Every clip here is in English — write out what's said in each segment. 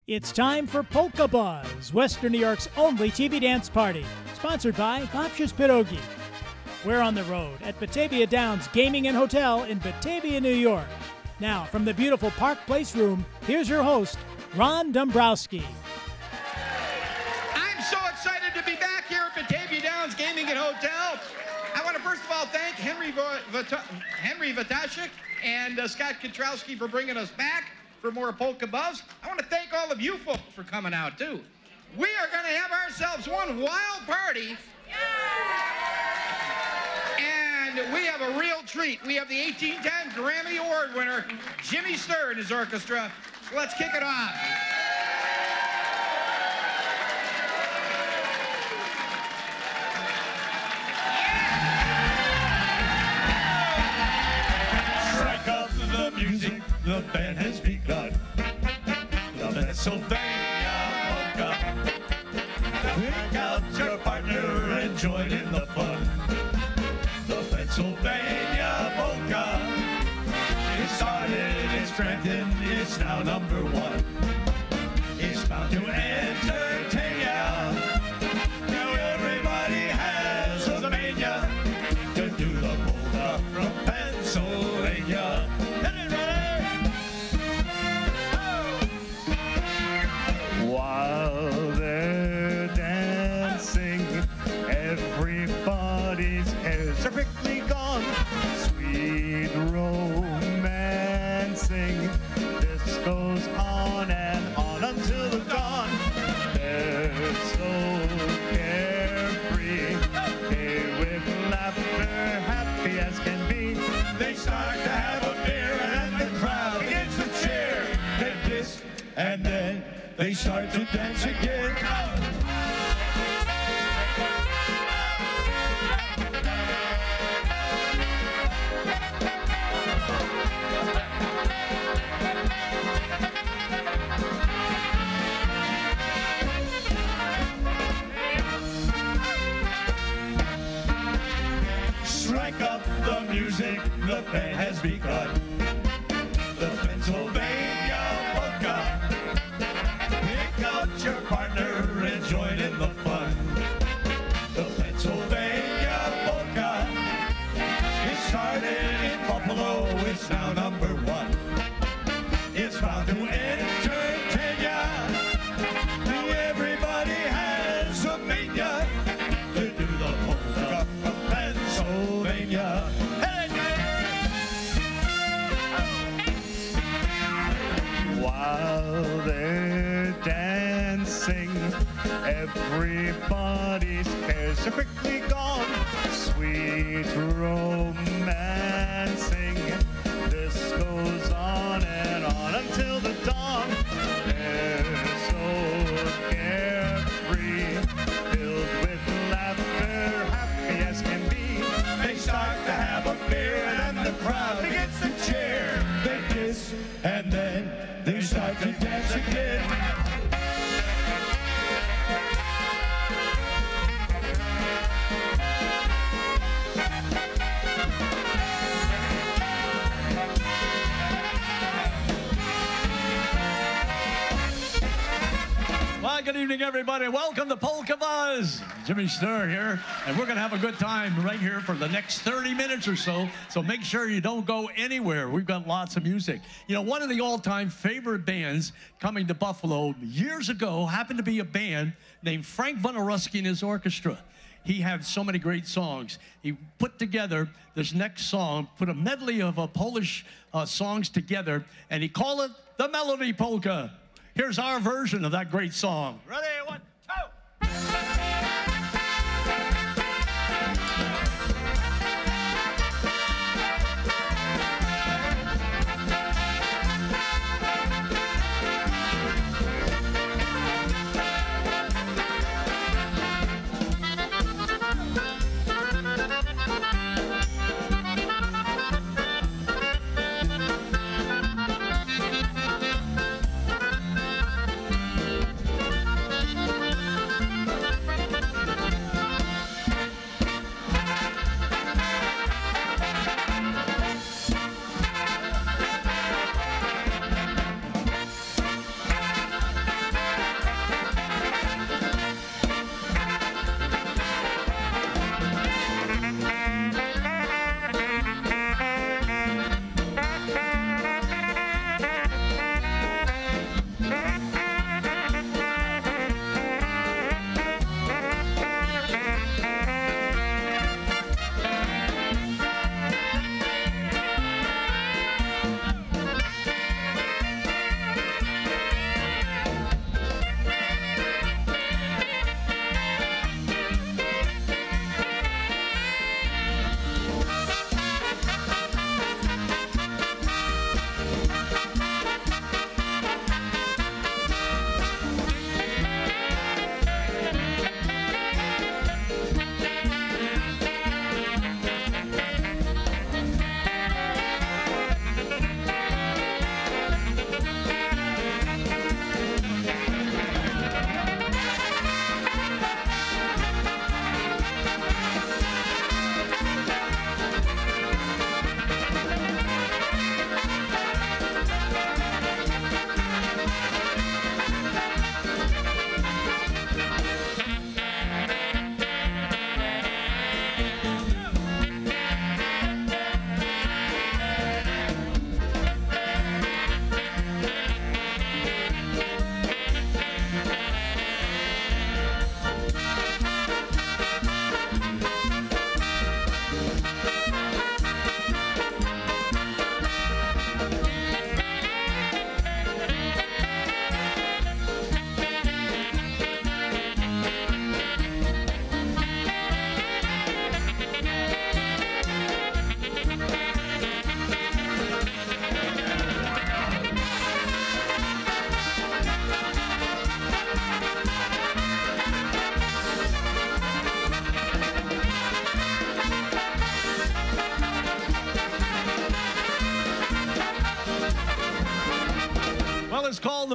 It's time for Polka Buzz, Western New York's only TV dance party, sponsored by Babcia's Pierogi. We're on the road at Batavia Downs Gaming and Hotel in Batavia, New York. Now, from the beautiful Park Place room, here's your host, Ron Dombrowski. I'm so excited to be back here at Batavia Downs Gaming and Hotel. I want to first of all thank Henry Vitashik and Scott Kontrowski for bringing us back for more Polka Buzz. I want to thank all of you folks for coming out, too. We are going to have ourselves one wild party. And we have a real treat. We have the 1810 Grammy Award winner, Jimmy Sturr and his orchestra. So let's kick it off. Strike up the music, the band has begun. The Pennsylvania Polka. Pick out your partner and join in the fun. The Pennsylvania Polka. It started in Scranton, it's now #1. It's bound to entertain ya. Now everybody has a mania to do the polka from Pennsylvania. While they're dancing, everybody's cares are quickly gone. Sweet romancing, this goes on and on until the dawn. They're so carefree, gay with laughter, happy as can be. They start to have a beer and the crowd begins to cheer. Then this and then they start to dance again. Strike up the music, the band has begun. The Pennsylvania Polka. Pick out your partner and join in the fun. The Pennsylvania Polka. It started in Buffalo, it's now #1. It's bound to entertain ya. Everybody has a mania to do the polka from Pennsylvania. While they're dancing, everybody's cares are quickly gone. Sweet romancing, this goes on and on until the dawn. They're so carefree, filled with laughter, happy as can be. They start to have a beer and the crowd begins to cheer. They kiss and then they start to dance again. Well, good evening, everybody. Welcome to Polka Buzz. Jimmy Sturr here, and we're going to have a good time right here for the next 30 minutes or so, so make sure you don't go anywhere. We've got lots of music. You know, one of the all-time favorite bands coming to Buffalo years ago happened to be a band named Frank Wojnarowski and his orchestra. He had so many great songs. He put together this next song, put a medley of Polish songs together, and he called it the Melody Polka. Here's our version of that great song. Ready, 1, 2.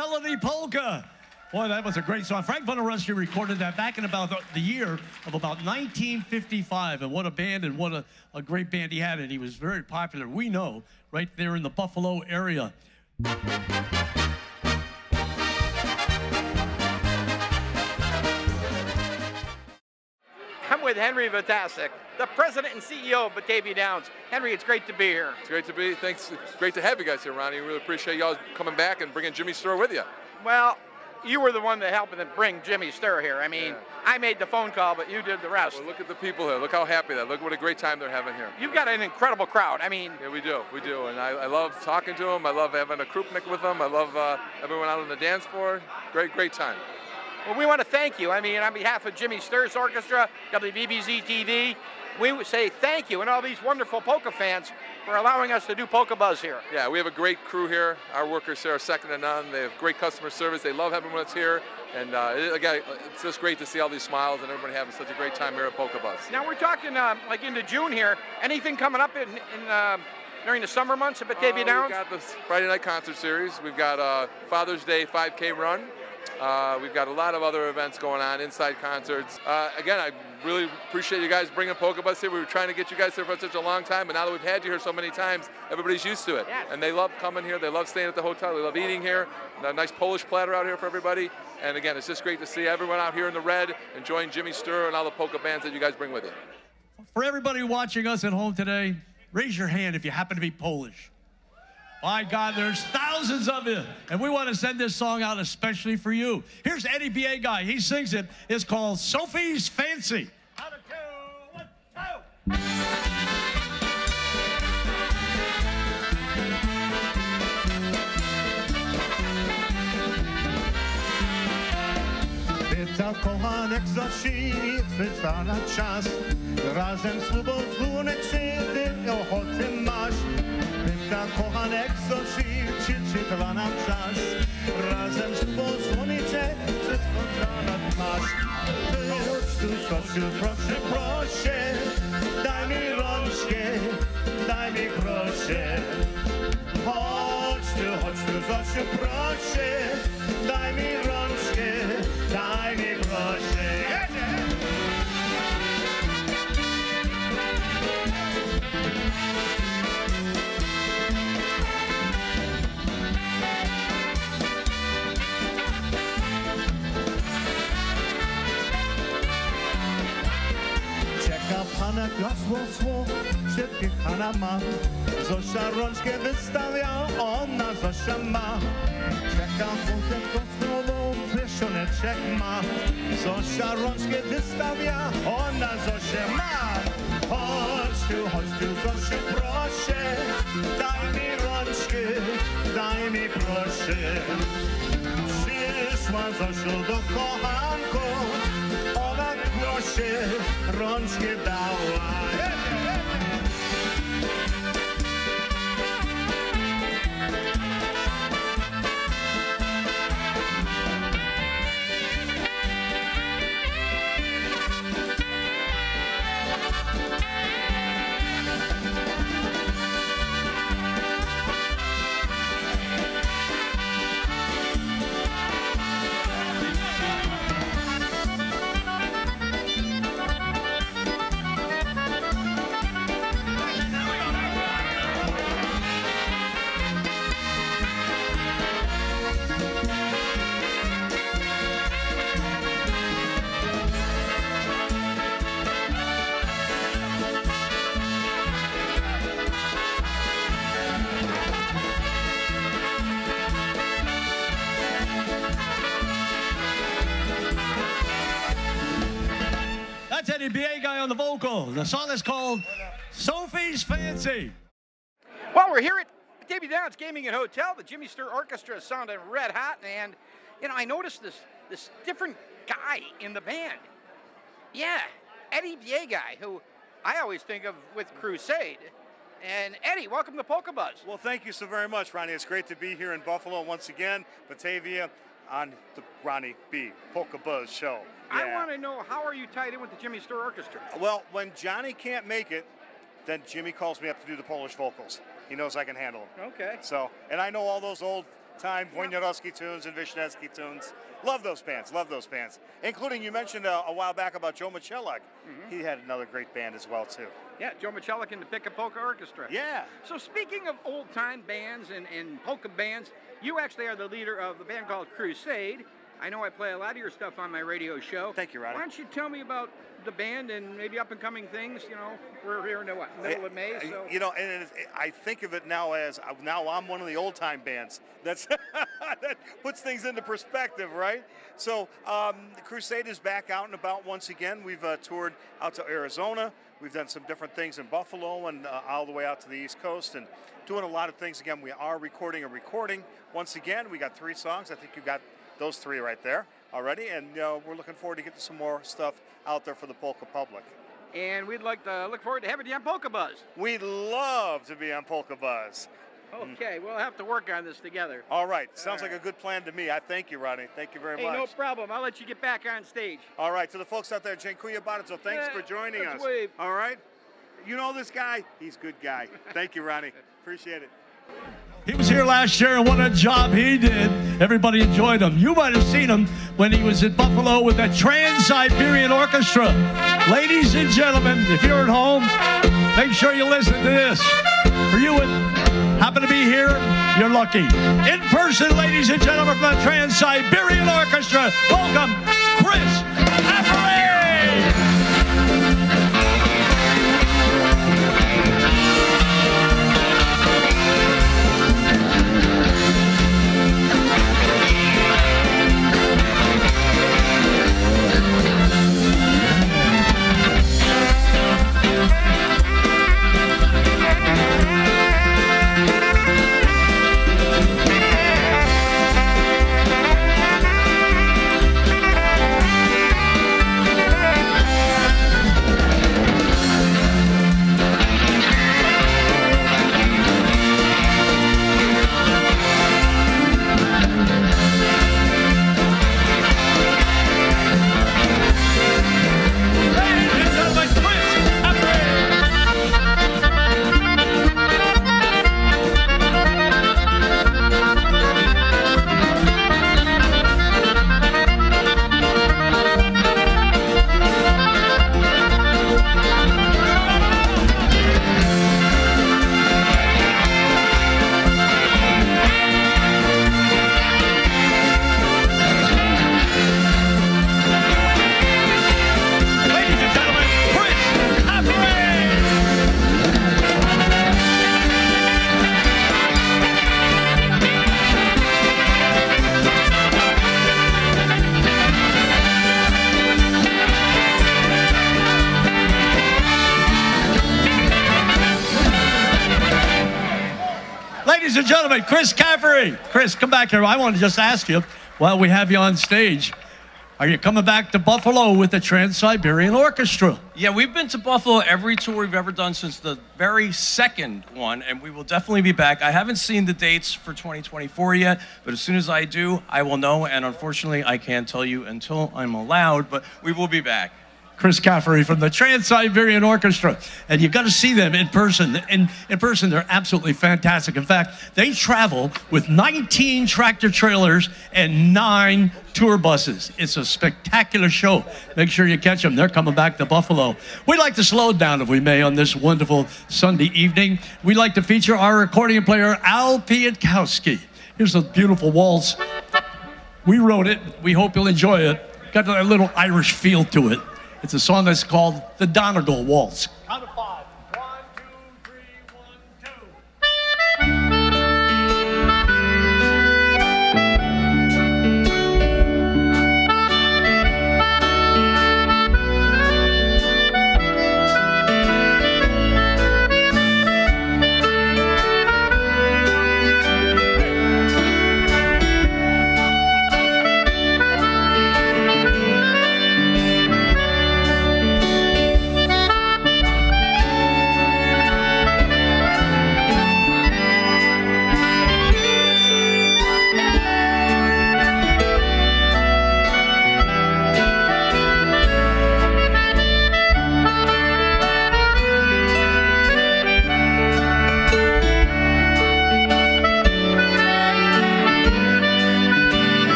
Melody Polka. Boy, that was a great song. Frank Von Rusky recorded that back in about the year of about 1955. And what a band and what a great band he had. And he was very popular, we know, right there in the Buffalo area. I'm with Henry Vitasic, the president and CEO of Batavia Downs. Henry, it's great to be here. It's great to be. Thanks. It's great to have you guys here, Ronnie. We really appreciate y'all coming back and bringing Jimmy Sturr with you. Well, you were the one that helped them bring Jimmy Sturr here. I mean, Yeah. I made the phone call, but you did the rest. Well, look at the people here. Look how happy they are. Look what a great time they're having here. You've got an incredible crowd. I mean, Yeah, we do. We do. And I love talking to them. I love having a Krupnik with them. I love everyone out on the dance floor. Great time. well, we want to thank you. I mean, on behalf of Jimmy Sturr's Orchestra, WBBZ-TV, we would say thank you and all these wonderful polka fans for allowing us to do Polka Buzz here. Yeah, we have a great crew here. Our workers here are second to none. They have great customer service. They love everyone that's here. And again, it's just great to see all these smiles and everybody having such a great time here at Polka Buzz. Now we're talking like into June here. Anything coming up in during the summer months at Batavia Downs? We've got the Friday night concert series. We've got a Father's Day 5K run. We've got a lot of other events going on, inside concerts. Again, I really appreciate you guys bringing Polka Buzz here. We were trying to get you guys here for such a long time, but now that we've had you here so many times, everybody's used to it. Yes. And they love coming here. They love staying at the hotel. They love eating here. A nice Polish platter out here for everybody. And again, it's just great to see everyone out here in the red enjoying Jimmy Sturr and all the polka bands that you guys bring with you. For everybody watching us at home today, raise your hand if you happen to be Polish. My God, there's thousands of you, and we want to send this song out especially for you. Here's Eddie B.A. He sings it. It's called Sophie's Fancy. Out of two, 1, 2. Pyta kochanek Zosi, chwyta na czas. Razem z lubą dzwonek, czy ty ochoty masz? Pyta kochanek Zosi, czy dla nam czas? Razem z lubą dzwonicze, wszystko dla nas masz. Ty chodź tu, Zosiu, proszę, proszę. Daj mi rączkę, daj mi proszę. Chodź tu, Zosiu, proszę. Daj mi rączkę, daj mi proszę. Czeka pana gasło słów, przypychana ma. Zosia rączkę wystawia, ona Zosia ma. Czeka potem kosmową, pyszoneczek ma. Zosia rączkę wystawia, ona Zosia ma. Chodź tu, Zosiu, proszę. Daj mi rączkę, daj mi proszę. Przyszła Zosiu do kochanką, ona proszę, rączkę dała. That's Eddie B.A. on the vocal. The song is called Sophie's Fancy. Well, we're here at Batavia Downs Gaming and Hotel. The Jimmy Sturr Orchestra is sounding red hot, and you know, I noticed this different guy in the band. Yeah, Eddie B.A. who I always think of with Crusade. And Eddie, welcome to Polka Buzz. Well, thank you so very much, Ronnie. It's great to be here in Buffalo once again, Batavia, on the Ronnie B. Polka Buzz show. I want to know, how are you tied in with the Jimmy Sturr Orchestra? Well, when Johnny can't make it, then Jimmy calls me up to do the Polish vocals. He knows I can handle them. Okay. So, and I know all those old time Wojnarowski tunes and Wisniewski tunes. Love those bands, including you mentioned a while back about Joe Michalek. He had another great band as well too. Yeah, Joe Michalek and the Polka Orchestra. Yeah. So speaking of old-time bands and polka bands, you actually are the leader of a band called Crusade. I know I play a lot of your stuff on my radio show. Thank you, Ronnie. Why don't you tell me about the band and maybe up-and-coming things? You know, we're here in the middle of May, so... You know, and I think of it now as, now I'm one of the old-time bands. That puts things into perspective, right? So Crusade is back out and about once again. We've toured out to Arizona. We've done some different things in Buffalo and all the way out to the East Coast and doing a lot of things. Again, we are recording a recording. Once again, we got 3 songs. I think you got those 3 right there already, and we're looking forward to getting some more stuff out there for the polka public. And we'd like to look forward to having you on Polka Buzz. We'd love to be on Polka Buzz. Okay, we'll have to work on this together. All right, sounds like a good plan to me. I thank you, Ronnie. Thank you very much. No problem. I'll let you get back on stage. All right, to the folks out there, dziękuję bardzo. Thanks for joining us. Wave. All right, you know this guy? He's a good guy. Thank you, Ronnie. Appreciate it. He was here last year, and what a job he did. Everybody enjoyed him. You might have seen him when he was in Buffalo with the Trans-Siberian Orchestra. Ladies and gentlemen, if you're at home, make sure you listen to this. For you that happen to be here, you're lucky. In person, ladies and gentlemen, from the Trans-Siberian Orchestra, welcome Chris Avery. Ladies and gentlemen, Chris Caffery. Chris, come back here. I want to just ask you, while we have you on stage, are you coming back to Buffalo with the Trans-Siberian Orchestra? Yeah, we've been to Buffalo every tour we've ever done since the very second one, and we will definitely be back. I haven't seen the dates for 2024 yet, but as soon as I do, I will know, and unfortunately, I can't tell you until I'm allowed, but we will be back. Chris Caffery from the Trans-Siberian Orchestra. And you've got to see them in person. And in person, they're absolutely fantastic. In fact, they travel with 19 tractor trailers and 9 tour buses. It's a spectacular show. Make sure you catch them. They're coming back to Buffalo. We'd like to slow down, if we may, on this wonderful Sunday evening. We'd like to feature our accordion player, Al Pietkowski. Here's a beautiful waltz. We wrote it. We hope you'll enjoy it. Got a little Irish feel to it. It's a song that's called the Donegal Waltz. Count of 5. 1, 2, 3, 1, 2.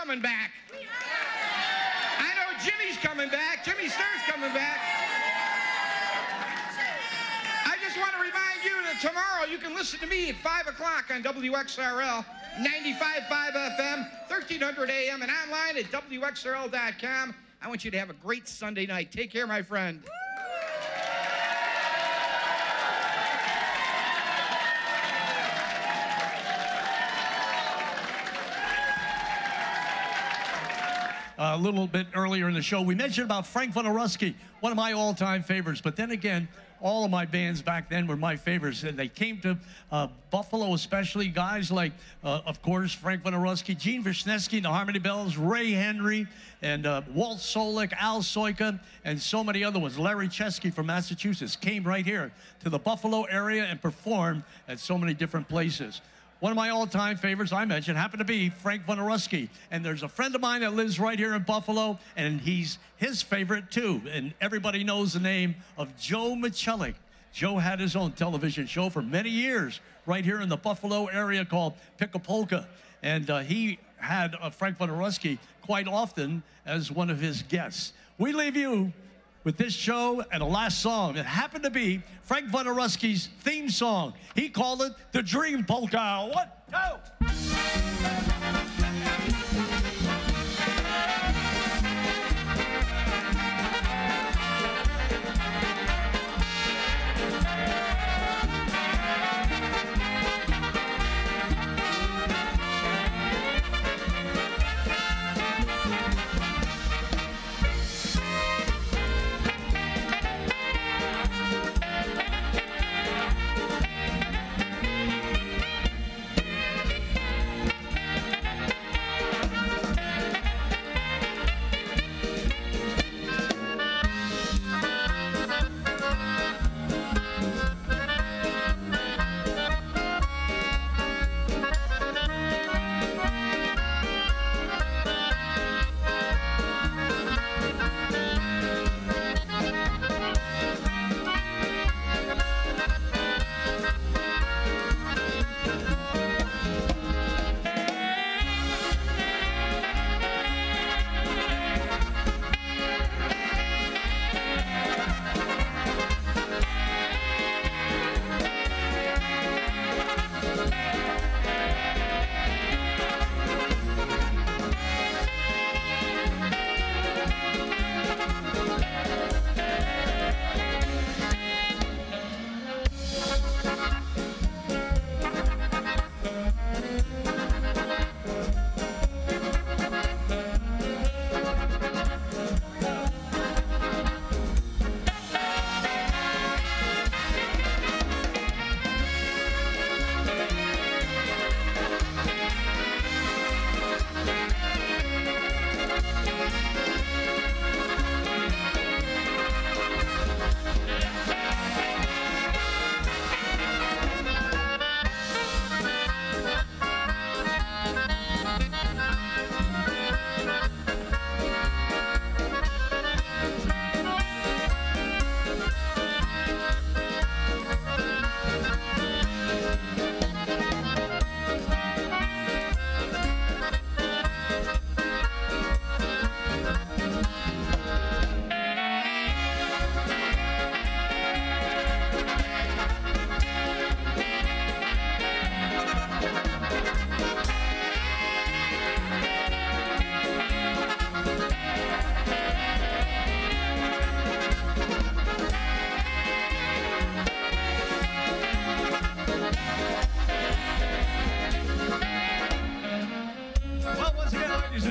coming back. I know Jimmy's coming back. Jimmy Sturr's coming back. I just want to remind you that tomorrow you can listen to me at 5 o'clock on WXRL, 95.5 FM, 1300 AM, and online at WXRL.com. I want you to have a great Sunday night. Take care, my friend. A little bit earlier in the show, we mentioned about Frank Wojnarowski, one of my all-time favorites. But then again, all of my bands back then were my favorites. And they came to Buffalo, especially guys like, of course, Frank Wojnarowski, Gene Wisniewski, the Harmony Bells, Ray Henry, and Walt Solik, Al Soika, and so many other ones. Larry Chesky from Massachusetts came right here to the Buffalo area and performed at so many different places. One of my all-time favorites, I mentioned, happened to be Frank Wojnarowski. And there's a friend of mine that lives right here in Buffalo, and he's his favorite, too. And everybody knows the name of Joe Michelli. Joe had his own television show for many years right here in the Buffalo area called Pick a Polka. And he had Frank Wojnarowski quite often as one of his guests. We leave you with this show and a last song. It happened to be Frank Wojnarowski's theme song. He called it the Dream Polka. 1, 2.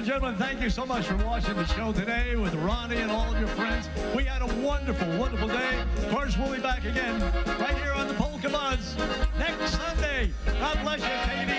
Gentlemen, thank you so much for watching the show today with Ronnie and all of your friends. We had a wonderful, wonderful day. Of course, we'll be back again right here on the Polka Buzz next Sunday. God bless you. Take it easy.